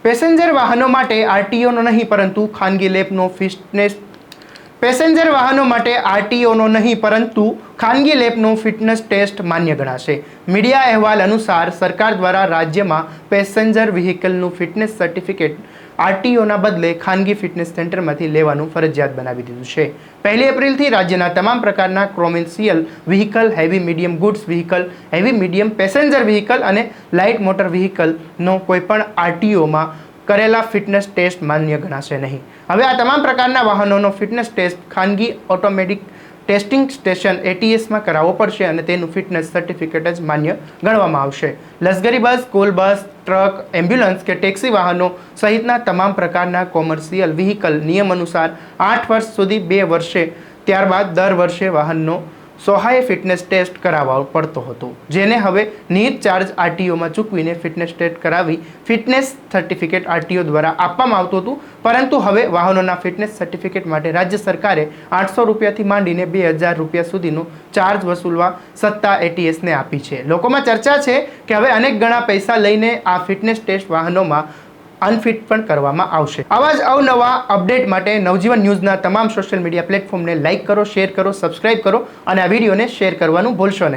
Passenger વાહનો માટે આરટીઓનો નહીં પરંતુ ખાનગી લેબનો ખાનગી લેબનો ફિટનેસ ટેસ્ટ માન્ય ગણાશે। મીડિયા અહેવાલ અનુસાર સરકાર દ્વારા રાજ્યમાં પેસેન્જર વ્હીકલનું ફિટનેસ સર્ટિફિકેટ આરટીઓના બદલે ખાનગી ફિટનેસ સેન્ટરમાંથી લેવાનું ફરજિયાત બનાવી દીધું છે। 1 એપ્રિલથી રાજ્યના તમામ પ્રકારના commercial vehicle, heavy medium goods vehicle, heavy medium passenger vehicle અને લાઇટ મોટર વ્હીકલનો કોઈપણ આરટીઓમાં કરેલા ફિટનેસ ટેસ્ટ માન્ય ગણાશે નહીં। હવે આ તમામ પ્રકારના વાહનોનો ફિટનેસ ટેસ્ટ ખાનગી ઓટોમેટિક ટેસ્ટિંગ સ્ટેશન એટીએસમાં કરાવવો પડશે અને તેનું ફિટનેસ સર્ટિફિકેટ જ માન્ય ગણવામાં આવશે। લશ્કરી બસ, સ્કૂલ બસ, ટ્રક, એમ્બ્યુલન્સ કે ટેક્સી વાહનો સહિતના તમામ પ્રકારના કોમર્શિયલ વ્હીકલ નિયમ અનુસાર 8 વર્ષ સુધી 2 વર્ષે, ત્યારબાદ દર વર્ષે વાહનનો સોહાય ફિટનેસ ટેસ્ટ કરાવવો પડતો હતો, જેને હવે નિહિત ચાર્જ આરટીઓમાં ચૂકવીને ફિટનેસ ટેસ્ટ કરાવી ફિટનેસ સર્ટિફિકેટ આરટીઓ દ્વારા આપવામાં આવતું હતું। પરંતુ હવે વાહનોના ફિટનેસ સર્ટિફિકેટ માટે રાજ્ય સરકારે 800 રૂપિયાથી માંડીને 2000 રૂપિયા સુધીનો ચાર્જ વસૂલવા સત્તા એટીએસને આપી છે। લોકોમાં ચર્ચા છે કે હવે અનેક ગણા પૈસા લઈને આ ફિટનેસ ટેસ્ટ વાહનોમાં અનફિટ પણ કરવામાં આવશે। આવા જ અવનવા અપડેટ માટે નવજીવન ન્યૂઝના તમામ સોશિયલ મીડિયા પ્લેટફોર્મને લાઇક કરો, શેર કરો, સબસ્ક્રાઇબ કરો અને આ વિડીયોને શેર કરવાનું ભૂલશો નહીં।